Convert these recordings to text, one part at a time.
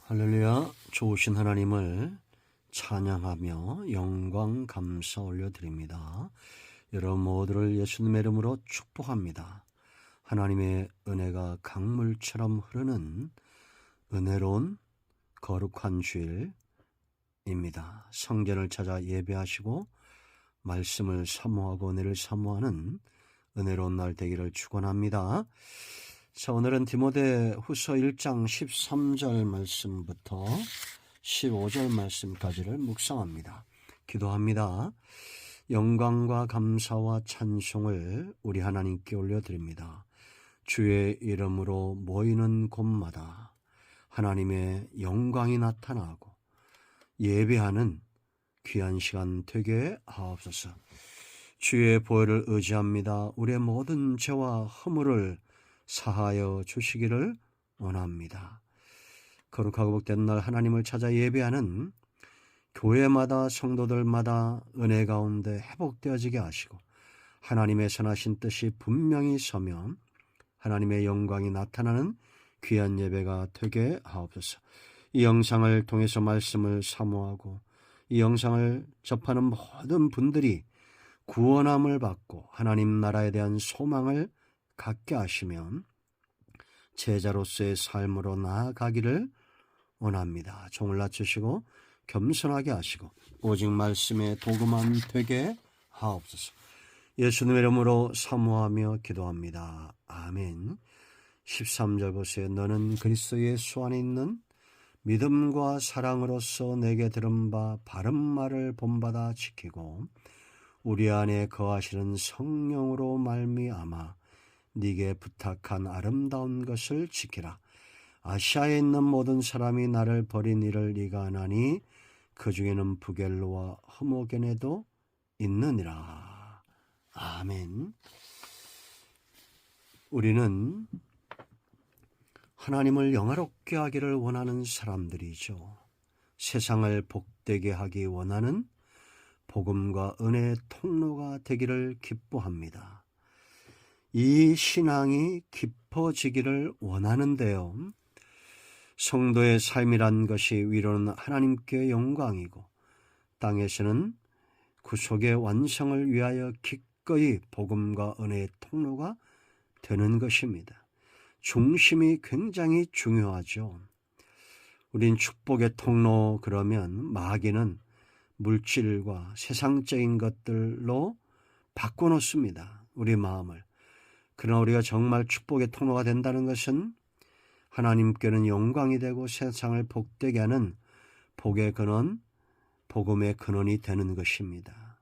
할렐루야. 좋으신 하나님을 찬양하며 영광 감사 올려드립니다. 여러분 모두를 예수님의 이름으로 축복합니다. 하나님의 은혜가 강물처럼 흐르는 은혜로운 거룩한 주일입니다. 성전을 찾아 예배하시고 말씀을 사모하고 은혜를 사모하는 은혜로운 날 되기를 축원합니다. 자, 오늘은 디모데후서 1장 13절 말씀부터 15절 말씀까지를 묵상합니다. 기도합니다. 영광과 감사와 찬송을 우리 하나님께 올려드립니다. 주의 이름으로 모이는 곳마다 하나님의 영광이 나타나고 예배하는 귀한 시간 되게 하옵소서. 주의 보혈을 의지합니다. 우리의 모든 죄와 허물을 사하여 주시기를 원합니다. 거룩하고 복된 날 하나님을 찾아 예배하는 교회마다 성도들마다 은혜 가운데 회복되어지게 하시고 하나님의 선하신 뜻이 분명히 서며 하나님의 영광이 나타나는 귀한 예배가 되게 하옵소서. 이 영상을 통해서 말씀을 사모하고 이 영상을 접하는 모든 분들이 구원함을 받고 하나님 나라에 대한 소망을 갖게 하시면 제자로서의 삶으로 나아가기를 원합니다. 종을 낮추시고 겸손하게 하시고 오직 말씀에 도구만 되게 하옵소서. 예수님의 이름으로 사모하며 기도합니다. 아멘. 13절 보세요. 너는 그리스도 예수 안에 있는 믿음과 사랑으로서 내게 들은 바 바른 말을 본받아 지키고 우리 안에 거하시는 성령으로 말미암아 네게 부탁한 아름다운 것을 지키라. 아시아에 있는 모든 사람이 나를 버린 일을 네가 아나니 그 중에는 부겔로와 허모게네도 있느니라. 아멘. 우리는 하나님을 영화롭게 하기를 원하는 사람들이죠. 세상을 복되게 하기 원하는 복음과 은혜의 통로가 되기를 기뻐합니다. 이 신앙이 깊어지기를 원하는데요. 성도의 삶이란 것이 위로는 하나님께 영광이고 땅에서는 구속의 완성을 위하여 기꺼이 복음과 은혜의 통로가 되는 것입니다. 중심이 굉장히 중요하죠. 우린 축복의 통로 그러면 마귀는 물질과 세상적인 것들로 바꿔놓습니다. 우리 마음을. 그러나 우리가 정말 축복의 통로가 된다는 것은 하나님께는 영광이 되고 세상을 복되게 하는 복의 근원, 복음의 근원이 되는 것입니다.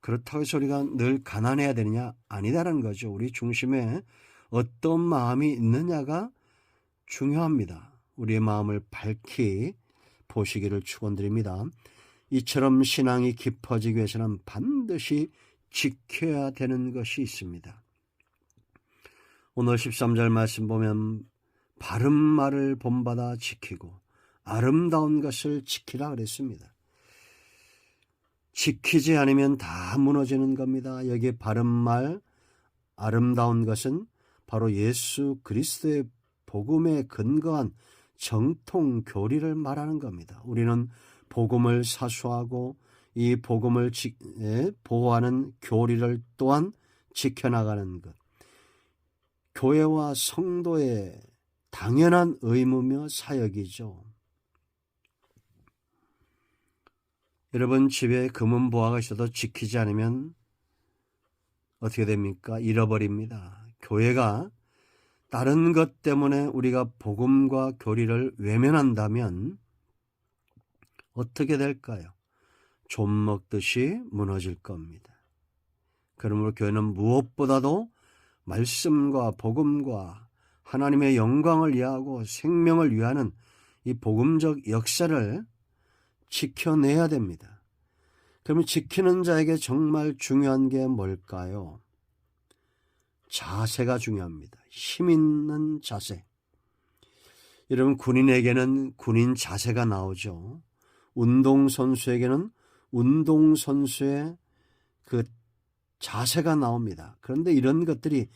그렇다고 해서 우리가 늘 가난해야 되느냐? 아니다라는 거죠. 우리 중심에 어떤 마음이 있느냐가 중요합니다. 우리의 마음을 밝히 보시기를 축원드립니다. 이처럼 신앙이 깊어지기 위해서는 반드시 지켜야 되는 것이 있습니다. 오늘 13절 말씀 보면 바른 말을 본받아 지키고 아름다운 것을 지키라 그랬습니다. 지키지 않으면 다 무너지는 겁니다. 여기 바른 말, 아름다운 것은 바로 예수 그리스도의 복음에 근거한 정통 교리를 말하는 겁니다. 우리는 복음을 사수하고 이 복음을 보호하는 교리를 또한 지켜나가는 것. 교회와 성도의 당연한 의무며 사역이죠. 여러분 집에 금은 보화가 있어도 지키지 않으면 어떻게 됩니까? 잃어버립니다. 교회가 다른 것 때문에 우리가 복음과 교리를 외면한다면 어떻게 될까요? 좀 먹듯이 무너질 겁니다. 그러므로 교회는 무엇보다도 말씀과 복음과 하나님의 영광을 위하고 생명을 위하는 이 복음적 역사를 지켜내야 됩니다. 그러면 지키는 자에게 정말 중요한 게 뭘까요? 자세가 중요합니다. 힘 있는 자세. 여러분 군인에게는 군인 자세가 나오죠. 운동선수에게는 운동선수의 그 자세가 나옵니다. 그런데 이런 것들이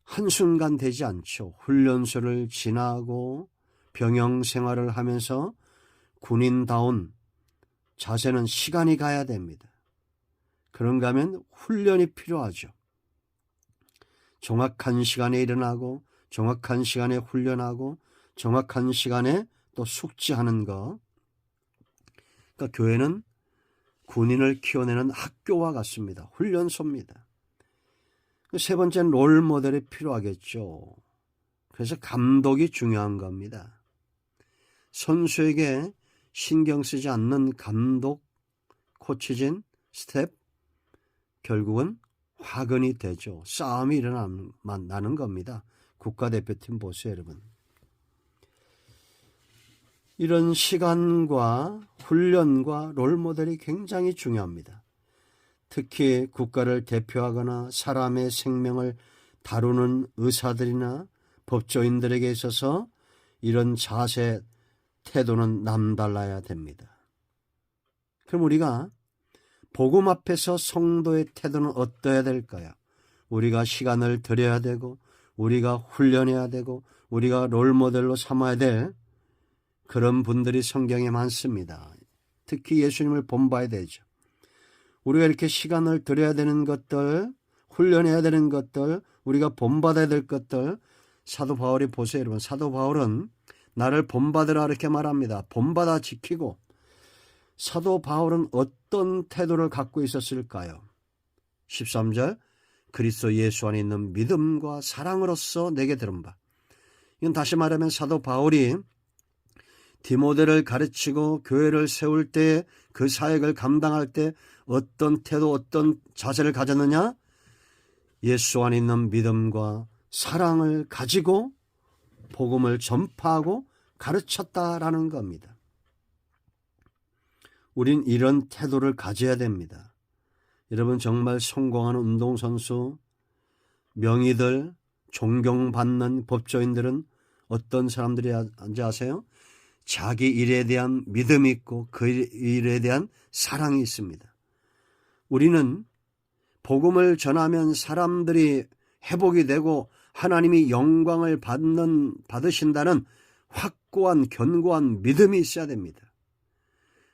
한순간 되지 않죠. 훈련소를 지나고 병영 생활을 하면서 군인다운 자세는 시간이 가야 됩니다. 그런가 하면 훈련이 필요하죠. 정확한 시간에 일어나고 정확한 시간에 훈련하고 정확한 시간에 또 숙지하는 것. 그러니까 교회는 군인을 키워내는 학교와 같습니다. 훈련소입니다. 세 번째는 롤 모델이 필요하겠죠. 그래서 감독이 중요한 겁니다. 선수에게 신경 쓰지 않는 감독, 코치진, 스텝, 결국은 화근이 되죠. 싸움이 일어나는 겁니다. 국가대표팀 보세요, 여러분. 이런 시간과 훈련과 롤모델이 굉장히 중요합니다. 특히 국가를 대표하거나 사람의 생명을 다루는 의사들이나 법조인들에게 있어서 이런 자세, 태도는 남달라야 됩니다. 그럼 우리가 복음 앞에서 성도의 태도는 어떠해야 될까요? 우리가 시간을 들여야 되고 우리가 훈련해야 되고 우리가 롤모델로 삼아야 될 그런 분들이 성경에 많습니다. 특히 예수님을 본봐야 되죠. 우리가 이렇게 시간을 들여야 되는 것들, 훈련해야 되는 것들, 우리가 본받아야 될 것들, 사도 바울이 보세요, 여러분. 사도 바울은 나를 본받으라 이렇게 말합니다. 본받아 지키고. 사도 바울은 어떤 태도를 갖고 있었을까요? 13절, 그리스도 예수 안에 있는 믿음과 사랑으로서 내게 들은 바. 이건 다시 말하면 사도 바울이 디모데를 가르치고 교회를 세울 때 그 사역을 감당할 때 어떤 태도, 어떤 자세를 가졌느냐? 예수 안에 있는 믿음과 사랑을 가지고 복음을 전파하고 가르쳤다라는 겁니다. 우린 이런 태도를 가져야 됩니다. 여러분 정말 성공하는 운동선수, 명의들, 존경받는 법조인들은 어떤 사람들인지 아세요? 자기 일에 대한 믿음이 있고 그 일에 대한 사랑이 있습니다. 우리는 복음을 전하면 사람들이 회복이 되고 하나님이 영광을 받으신다는 확고한 견고한 믿음이 있어야 됩니다.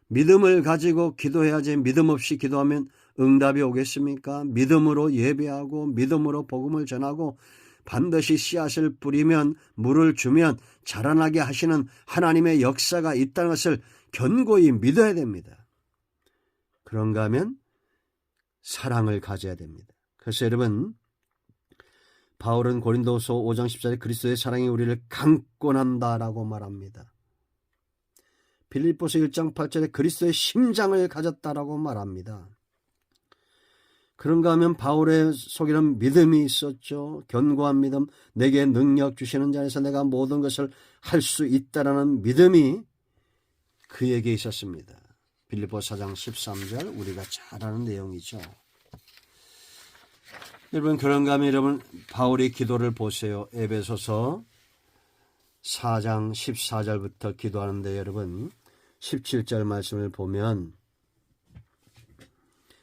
믿음을 가지고 기도해야지 믿음 없이 기도하면 응답이 오겠습니까? 믿음으로 예배하고 믿음으로 복음을 전하고 반드시 씨앗을 뿌리면 물을 주면 자라나게 하시는 하나님의 역사가 있다는 것을 견고히 믿어야 됩니다. 그런가 하면 사랑을 가져야 됩니다. 그래서 여러분 바울은 고린도서 5장 14절에 그리스도의 사랑이 우리를 강권한다라고 말합니다. 빌립보서 1장 8절에 그리스도의 심장을 가졌다라고 말합니다. 그런가 하면 바울의 속에는 믿음이 있었죠. 견고한 믿음, 내게 능력 주시는 자에서 내가 모든 것을 할 수 있다라는 믿음이 그에게 있었습니다. 빌립보서 4장 13절 우리가 잘 아는 내용이죠. 여러분 그런가 하면 여러분 바울의 기도를 보세요. 에베소서 4장 14절부터 기도하는데 여러분 17절 말씀을 보면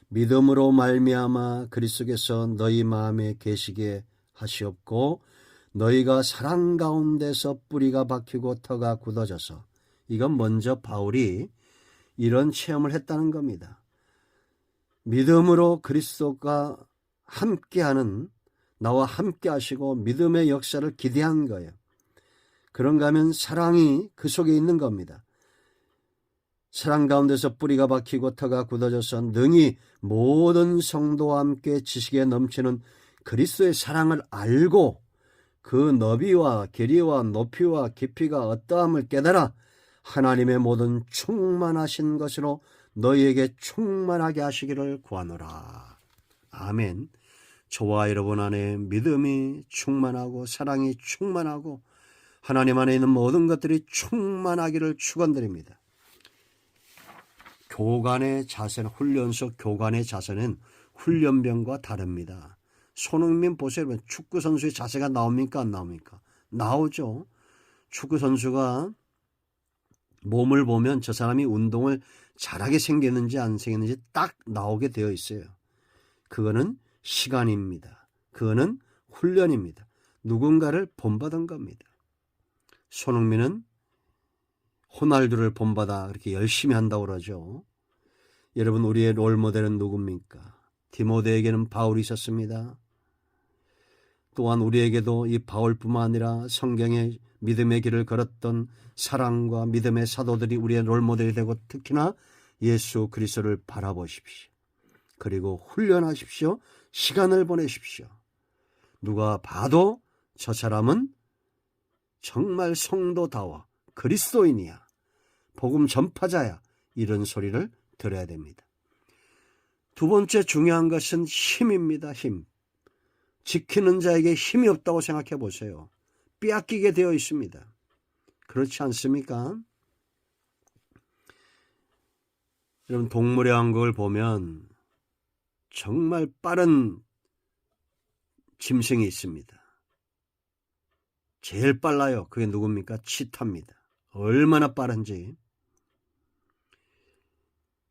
믿음으로 말미암아 그리스도께서 너희 마음에 계시게 하시옵고 너희가 사랑 가운데서 뿌리가 박히고 터가 굳어져서 이건 먼저 바울이 이런 체험을 했다는 겁니다. 믿음으로 그리스도가 함께하는 나와 함께 하시고 믿음의 역사를 기대한 거예요. 그런가 하면 사랑이 그 속에 있는 겁니다. 사랑 가운데서 뿌리가 박히고 터가 굳어져서 능히 모든 성도와 함께 지식에 넘치는 그리스도의 사랑을 알고 그 너비와 길이와 높이와 깊이가 어떠함을 깨달아 하나님의 모든 충만하신 것으로 너희에게 충만하게 하시기를 구하노라. 아멘. 저와 여러분 안에 믿음이 충만하고 사랑이 충만하고 하나님 안에 있는 모든 것들이 충만하기를 축원드립니다. 교관의 자세는 훈련소 교관의 자세는 훈련병과 다릅니다. 손흥민 보세요. 축구 선수의 자세가 나옵니까 안 나옵니까? 나오죠. 축구 선수가 몸을 보면 저 사람이 운동을 잘하게 생겼는지 안 생겼는지 딱 나오게 되어 있어요. 그거는 시간입니다. 그거는 훈련입니다. 누군가를 본받은 겁니다. 손흥민은 호날두를 본받아 그렇게 열심히 한다고 그러죠. 여러분, 우리의 롤모델은 누굽니까? 디모데에게는 바울이 있었습니다. 또한 우리에게도 이 바울뿐만 아니라 성경의 믿음의 길을 걸었던 사랑과 믿음의 사도들이 우리의 롤모델이 되고, 특히나 예수 그리스도를 바라보십시오. 그리고 훈련하십시오. 시간을 보내십시오. 누가 봐도 저 사람은 정말 성도다워 그리스도인이야, 복음 전파자야, 이런 소리를 들어야 됩니다. 두 번째 중요한 것은 힘입니다. 힘. 지키는 자에게 힘이 없다고 생각해 보세요. 빼앗기게 되어 있습니다. 그렇지 않습니까? 여러분, 동물의 왕국을 보면 정말 빠른 짐승이 있습니다. 제일 빨라요. 그게 누굽니까? 치타입니다. 얼마나 빠른지.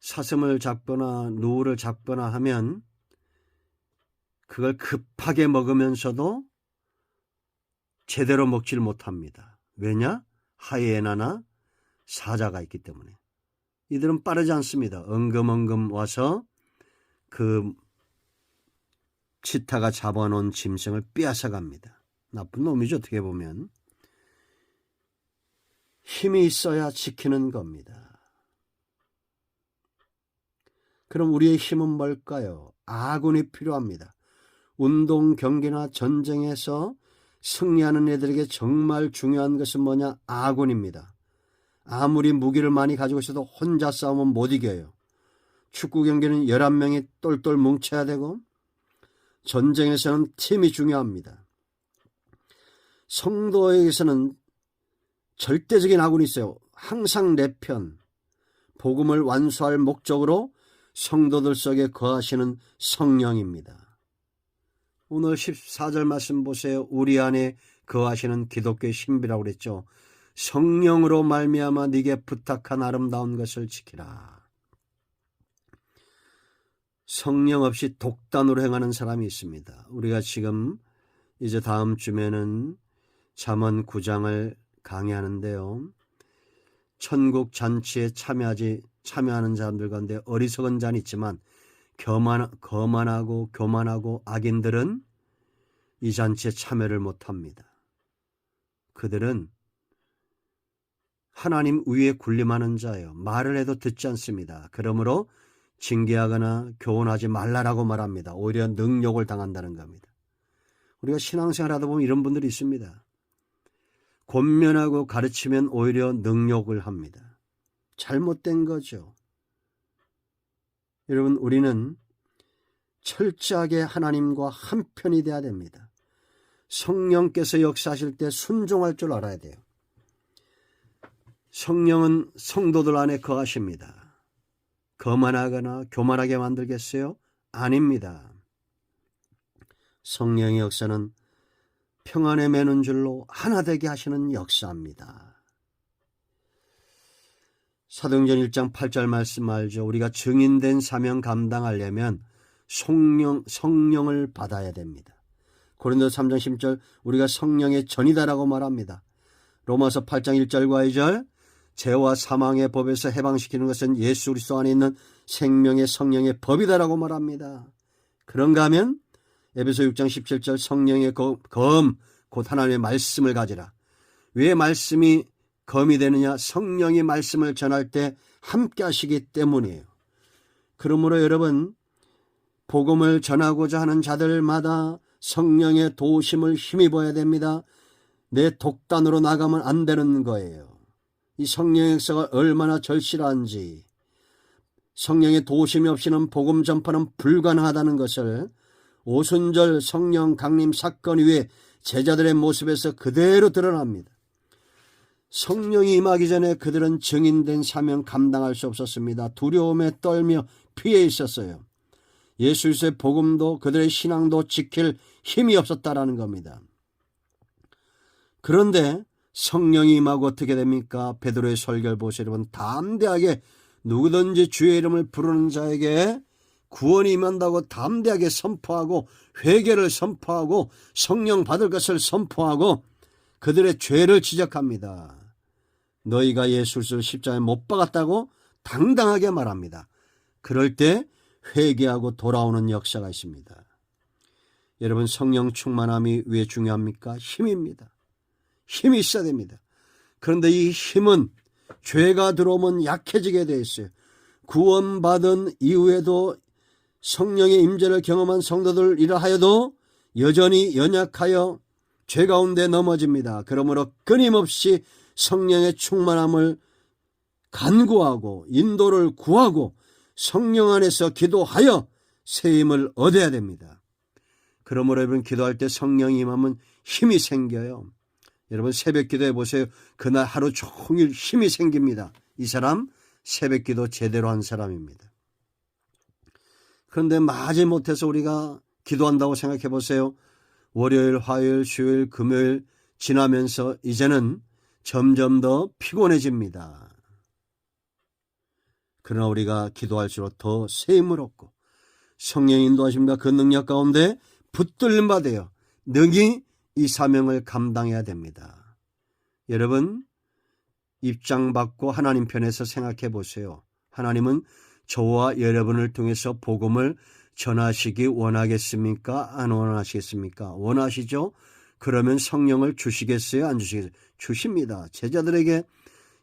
사슴을 잡거나 누구를 잡거나 하면 그걸 급하게 먹으면서도 제대로 먹지를 못합니다. 왜냐? 하이에나나 사자가 있기 때문에. 이들은 빠르지 않습니다. 엉금엉금 와서 그 치타가 잡아놓은 짐승을 빼앗아 갑니다. 나쁜 놈이죠, 어떻게 보면. 힘이 있어야 지키는 겁니다. 그럼 우리의 힘은 뭘까요? 아군이 필요합니다. 운동, 경기나 전쟁에서 승리하는 애들에게 정말 중요한 것은 뭐냐? 아군입니다. 아무리 무기를 많이 가지고 있어도 혼자 싸우면 못 이겨요. 축구 경기는 11명이 똘똘 뭉쳐야 되고, 전쟁에서는 팀이 중요합니다. 성도에게서는 절대적인 아군이 있어요. 항상 내 편, 복음을 완수할 목적으로 성도들 속에 거하시는 성령입니다. 오늘 14절 말씀 보세요. 우리 안에 거하시는 기독교의 신비라고 그랬죠. 성령으로 말미암아 네게 부탁한 아름다운 것을 지키라. 성령 없이 독단으로 행하는 사람이 있습니다. 우리가 지금 이제 다음 주면은 잠언 9장을 강의하는데요. 천국 잔치에 참여하는 사람들 가운데 어리석은 자는 있지만 거만하고 교만하고 악인들은 이 잔치에 참여를 못합니다. 그들은 하나님 위에 군림하는 자예요. 말을 해도 듣지 않습니다. 그러므로 징계하거나 교훈하지 말라라고 말합니다. 오히려 능욕을 당한다는 겁니다. 우리가 신앙생활 하다 보면 이런 분들이 있습니다. 권면하고 가르치면 오히려 능욕을 합니다. 잘못된 거죠. 여러분, 우리는 철저하게 하나님과 한편이 돼야 됩니다. 성령께서 역사하실 때 순종할 줄 알아야 돼요. 성령은 성도들 안에 거하십니다. 거만하거나 교만하게 만들겠어요? 아닙니다. 성령의 역사는 평안에 매는 줄로 하나 되게 하시는 역사입니다. 사도행전 1장 8절 말씀 알죠? 우리가 증인된 사명 감당하려면 성령을 받아야 됩니다. 고린도서 3장 10절 우리가 성령의 전이다라고 말합니다. 로마서 8장 1절과 2절 죄와 사망의 법에서 해방시키는 것은 예수 그리스도 안에 있는 생명의 성령의 법이다라고 말합니다. 그런가 하면 에베소 6장 17절 성령의 검 곧 하나님의 말씀을 가지라. 왜 말씀이 검이 되느냐? 성령이 말씀을 전할 때 함께 하시기 때문이에요. 그러므로 여러분, 복음을 전하고자 하는 자들마다 성령의 도우심을 힘입어야 됩니다. 내 독단으로 나가면 안 되는 거예요. 이 성령의 역사가 얼마나 절실한지, 성령의 도우심이 없이는 복음 전파는 불가능하다는 것을 오순절 성령 강림 사건 이후에 제자들의 모습에서 그대로 드러납니다. 성령이 임하기 전에 그들은 증인된 사명 감당할 수 없었습니다. 두려움에 떨며 피해 있었어요. 예수 그리스도의 복음도 그들의 신앙도 지킬 힘이 없었다라는 겁니다. 그런데 성령이 임하고 어떻게 됩니까? 베드로의 설교를 보세요. 여러분, 담대하게 누구든지 주의 이름을 부르는 자에게 구원이 임한다고 담대하게 선포하고 회개를 선포하고 성령 받을 것을 선포하고 그들의 죄를 지적합니다. 너희가 예수를 십자가에 못 박았다고 당당하게 말합니다. 그럴 때 회개하고 돌아오는 역사가 있습니다. 여러분, 성령 충만함이 왜 중요합니까? 힘입니다. 힘이 있어야 됩니다. 그런데 이 힘은 죄가 들어오면 약해지게 되어 있어요. 구원받은 이후에도 성령의 임재를 경험한 성도들이라 하여도 여전히 연약하여 죄 가운데 넘어집니다. 그러므로 끊임없이 성령의 충만함을 간구하고 인도를 구하고 성령 안에서 기도하여 세임을 얻어야 됩니다. 그러므로 여러분, 기도할 때 성령이 임하면 힘이 생겨요. 여러분, 새벽 기도해 보세요. 그날 하루 종일 힘이 생깁니다. 이 사람 새벽 기도 제대로 한 사람입니다. 그런데 마지못해서 우리가 기도한다고 생각해 보세요. 월요일, 화요일, 수요일, 금요일 지나면서 이제는 점점 더 피곤해집니다. 그러나 우리가 기도할수록 더 세임을 얻고 성령의 인도하심과 그 능력 가운데 붙들림 받아요. 능히 이 사명을 감당해야 됩니다. 여러분, 입장받고 하나님 편에서 생각해 보세요. 하나님은 저와 여러분을 통해서 복음을 전하시기 원하겠습니까? 안 원하시겠습니까? 원하시죠? 그러면 성령을 주시겠어요? 안 주시겠어요? 주십니다. 제자들에게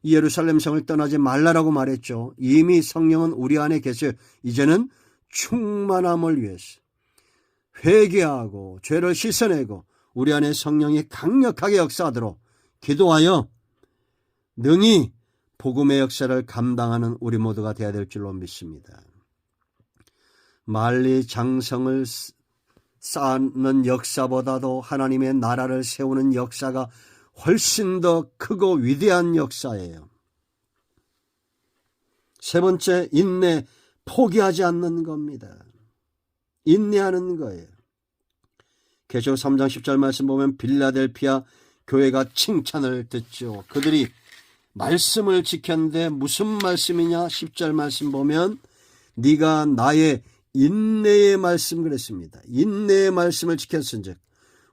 예루살렘 성을 떠나지 말라라고 말했죠. 이미 성령은 우리 안에 계세요. 이제는 충만함을 위해서 회개하고 죄를 씻어내고 우리 안에 성령이 강력하게 역사하도록 기도하여 능히 복음의 역사를 감당하는 우리 모두가 되어야 될 줄로 믿습니다. 만리장성을 쌓는 역사보다도 하나님의 나라를 세우는 역사가 훨씬 더 크고 위대한 역사예요. 세 번째, 인내, 포기하지 않는 겁니다. 인내하는 거예요. 계시록 3장 10절 말씀 보면 빌라델피아 교회가 칭찬을 듣죠. 그들이 말씀을 지켰는데 무슨 말씀이냐? 10절 말씀 보면 네가 나의 인내의 말씀 그랬습니다. 인내의 말씀을 지켰은즉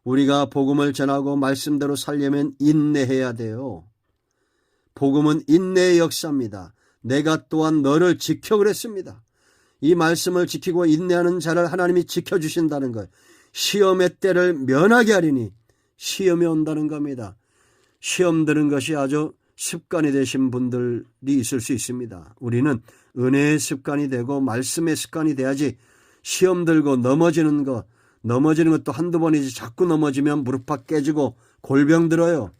우리가 복음을 전하고 말씀대로 살려면 인내해야 돼요. 복음은 인내의 역사입니다. 내가 또한 너를 지켜 그랬습니다. 이 말씀을 지키고 인내하는 자를 하나님이 지켜주신다는 거예요. 시험의 때를 면하게 하리니 시험이 온다는 겁니다. 시험 드는 것이 아주 습관이 되신 분들이 있을 수 있습니다. 우리는 은혜의 습관이 되고 말씀의 습관이 돼야지 시험 들고 넘어지는 것도 한두 번이지 자꾸 넘어지면 무릎팍 깨지고 골병 들어요.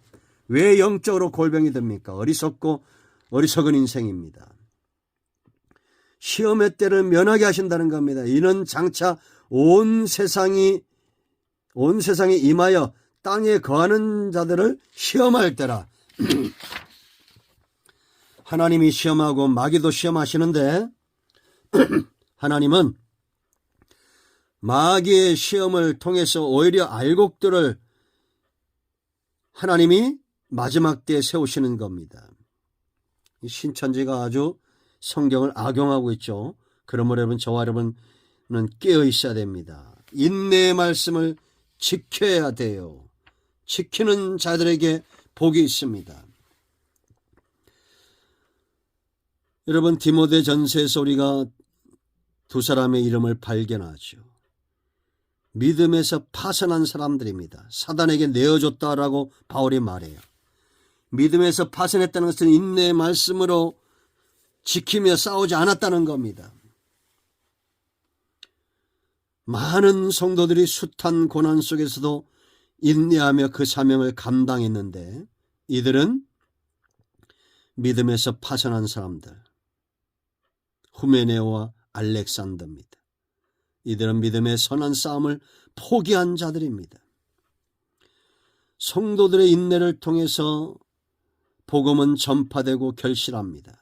왜 영적으로 골병이 듭니까? 어리석은 인생입니다. 시험의 때를 면하게 하신다는 겁니다. 이는 장차 온 세상이 임하여 땅에 거하는 자들을 시험할 때라. 하나님이 시험하고 마귀도 시험하시는데 하나님은 마귀의 시험을 통해서 오히려 알곡들을 하나님이 마지막 때에 세우시는 겁니다. 신천지가 아주 성경을 악용하고 있죠. 그러므로 여러분, 저와 여러분은 깨어 있어야 됩니다. 인내의 말씀을 지켜야 돼요. 지키는 자들에게 복이 있습니다. 여러분, 디모데 전서에서 우리가 두 사람의 이름을 발견하죠. 믿음에서 파선한 사람들입니다. 사단에게 내어줬다라고 바울이 말해요. 믿음에서 파선했다는 것은 인내의 말씀으로 지키며 싸우지 않았다는 겁니다. 많은 성도들이 숱한 고난 속에서도 인내하며 그 사명을 감당했는데 이들은 믿음에서 파선한 사람들, 후메네오와 알렉산더입니다. 이들은 믿음의 선한 싸움을 포기한 자들입니다. 성도들의 인내를 통해서 복음은 전파되고 결실합니다.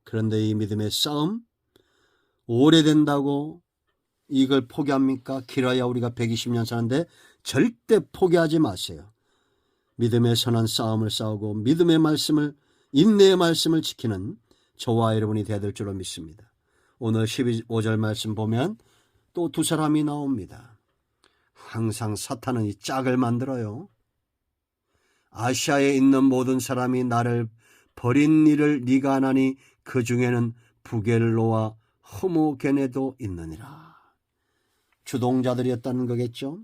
그런데 이 믿음의 싸움 오래된다고 이걸 포기합니까? 길어야 우리가 120년 사는데 절대 포기하지 마세요. 믿음의 선한 싸움을 싸우고 믿음의 말씀을, 인내의 말씀을 지키는 저와 여러분이 되어야 될 줄로 믿습니다. 오늘 15절 말씀 보면 또 두 사람이 나옵니다. 항상 사탄은 이 짝을 만들어요. 아시아에 있는 모든 사람이 나를 버린 일을 네가 아나니 그 중에는 부겔로와 허모게네도 있느니라. 주동자들이었다는 거겠죠.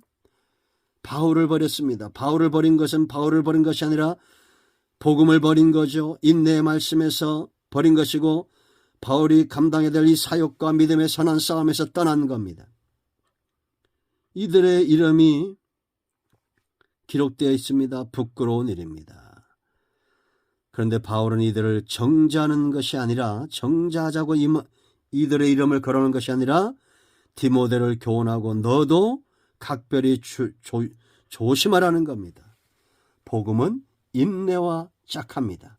바울을 버렸습니다. 바울을 버린 것은 바울을 버린 것이 아니라 복음을 버린 거죠. 인내의 말씀에서 버린 것이고 바울이 감당해야 될 이 사역과 믿음의 선한 싸움에서 떠난 겁니다. 이들의 이름이 기록되어 있습니다. 부끄러운 일입니다. 그런데 바울은 이들을 정죄하는 것이 아니라 정죄하자고 이들의 이름을 거론하는 것이 아니라 디모데를 교훈하고 너도 각별히 조심하라는 겁니다. 복음은 인내와 짝합니다.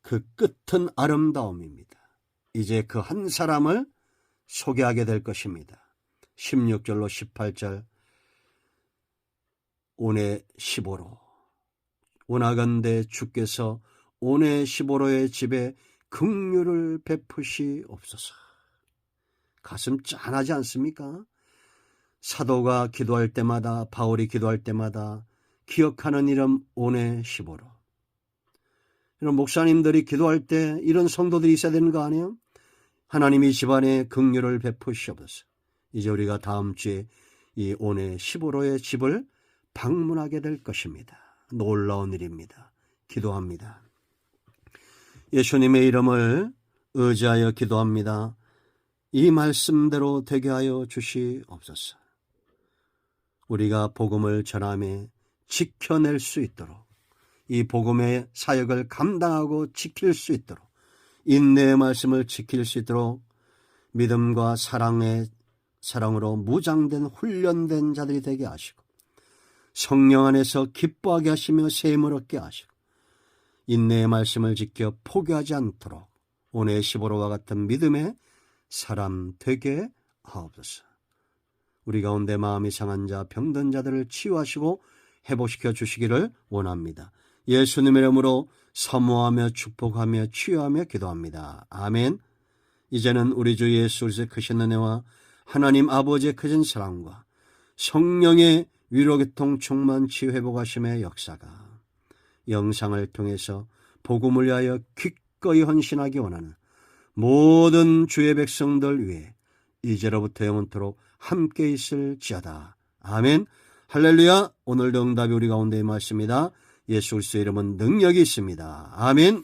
그 끝은 아름다움입니다. 이제 그 한 사람을 소개하게 될 것입니다. 16절로 18절 오네시보로 원하건대 주께서 오네시보로의 집에 긍휼을 베푸시옵소서. 가슴 짠하지 않습니까? 사도가 기도할 때마다 바울이 기도할 때마다 기억하는 이름 오네시보로. 이런 목사님들이 기도할 때 이런 성도들이 있어야 되는 거 아니에요? 하나님이 집안에 긍휼을 베푸시옵소서. 이제 우리가 다음 주에 이 오네시보로의 집을 방문하게 될 것입니다. 놀라운 일입니다. 기도합니다. 예수님의 이름을 의지하여 기도합니다. 이 말씀대로 되게 하여 주시옵소서. 우리가 복음을 전하며 지켜낼 수 있도록 이 복음의 사역을 감당하고 지킬 수 있도록 인내의 말씀을 지킬 수 있도록 믿음과 사랑으로 무장된 훈련된 자들이 되게 하시고 성령 안에서 기뻐하게 하시며 셈을 얻게 하시고 인내의 말씀을 지켜 포기하지 않도록 오네시보로와 같은 믿음의 사람 되게 하옵소서. 우리 가운데 마음이 상한 자, 병든 자들을 치유하시고 회복시켜 주시기를 원합니다. 예수님의 이름으로 사모하며 축복하며 치유하며 기도합니다. 아멘. 이제는 우리 주 예수 그리스도의 크신 은혜와 하나님 아버지의 크신 사랑과 성령의 위로교통 충만 치유 회복하심의 역사가 영상을 통해서 복음을 위하여 기꺼이 헌신하기 원하는 모든 주의 백성들 위해 이제로부터 영원토록 함께 있을지어다. 아멘. 할렐루야. 오늘도 응답이 우리 가운데 임하십니다. 예수 그리스도의 이름은 능력이 있습니다. 아멘.